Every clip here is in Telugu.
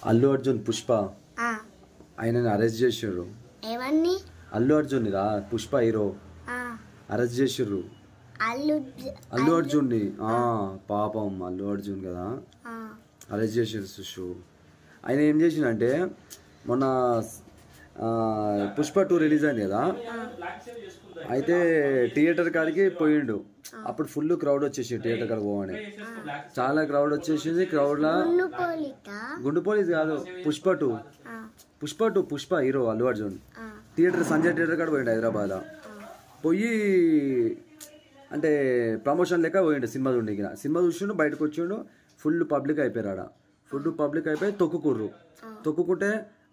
అల్లు అర్జున్ పుష్ప ఆయనని అరెస్ట్ చేసిర్రు. అల్లు అర్జున్ రా పుష్ప హీరో అరెస్ట్ చేసిర్రు. అల్లు అర్జున్ ని పాపం అల్లు అర్జున్ కదా అరెస్ట్ చేసిర్రు. సుషు ఆయన ఏం చేసిండంటే మొన్న పుష్ప 2 రిలీజ్ అయింది కదా, అయితే థియేటర్ కాడికి పోయిండు. అప్పుడు ఫుల్ క్రౌడ్ వచ్చేసి థియేటర్ కాడికి పోవని చాలా క్రౌడ్ వచ్చేసింది. క్రౌడ్ లా గుండు పోలీస్ కాదు Pushpa hero Allu Arjun theatre Sanjay theatre కాడ పోయిండు హైదరాబాద్. పోయి అంటే ప్రమోషన్ లెక్క పోయిండు. సినిమా చూడండి, సినిమా చూసిండు, బయటకు వచ్చిండు. ఫుల్ పబ్లిక్ అయిపోయారు ఆడ. ఫుల్ పబ్లిక్ అయిపోయి తొక్కుకుంటే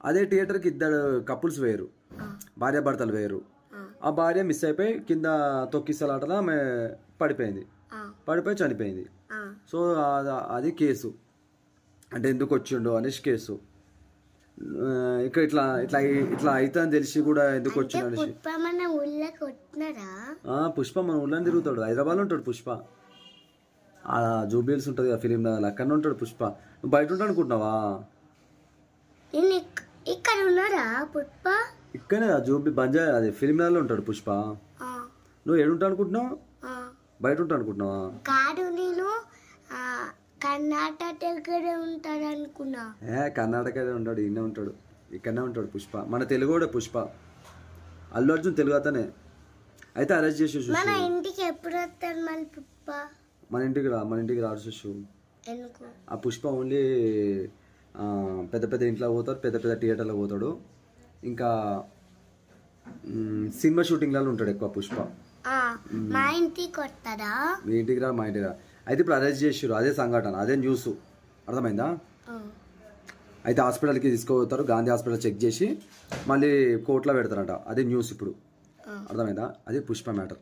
అదే థియేటర్కి 2 కపుల్స్ వేయరు, భార్యాభర్తలు వేయరు. ఆ భార్య మిస్ అయిపోయి కింద తొక్కిస్తలాటలా ఆమె పడిపోయి చనిపోయింది. సో అది కేసు, అంటే ఎందుకు వచ్చిండు అనేసి కేసు. ఇక్కడ ఇట్లా ఇట్లా ఇట్లా అయితే అని తెలిసి కూడా ఎందుకు వచ్చిండు అనేసి. పుష్ప మన ఊళ్ళో తిరుగుతాడు, హైదరాబాద్లో ఉంటాడు పుష్ప. ఆ జూబిల్స్ ఉంటుంది కదా ఫిలిం నగర్, అక్కడనే ఉంటాడు పుష్ప. నువ్వు బయట ఉంటా అనుకుంటున్నావా? ఇక్కడ ఉన్నారా పుష్ప? ఇక్కడనే జూబి బంజా అది ఫిలిం నగర్లో ఉంటాడు పుష్ప. నువ్వు ఏడుంటా అనుకుంటున్నావు? బయట ఉంటా అనుకుంటున్నావా? కాదు, నేను కర్ణాటక ఉంటాడు అనుకున్నా. కర్ణాటక ఉంటాడు, ఇన్నే ఉంటాడు, ఇక్కడనే ఉంటాడు పుష్ప. మన తెలుగుడే పుష్ప. అల్లు అర్జున్ తెలుగు అతనే. అయితే అరెస్ట్ చేసి మన ఇంటికి ఎప్పుడు వస్తాడు మళ్ళీ పుష్ప? మన ఇంటికి రాడు చూసు. ఆ పుష్ప ఓన్లీ పెద్ద పెద్ద ఇంట్లో పోతాడు, పెద్ద పెద్ద థియేటర్లో పోతాడు. ఇంకా సినిమా షూటింగ్లలో ఉంటాడు ఎక్కువ పుష్ప. మా ఇంటికి వస్తాడా? మీ ఇంటికి రా, మా ఇంటికి రా. అయితే ఇప్పుడు అరెస్ట్ చేసారు, అదే సంఘటన, అదే న్యూస్, అర్థమైందా? అయితే హాస్పిటల్కి తీసుకుపోతారు, గాంధీ హాస్పిటల్ చెక్ చేసి మళ్ళీ కోర్టులో పెడతారంట. అదే న్యూస్ ఇప్పుడు, అర్థమైందా? అదే పుష్ప మ్యాటర్.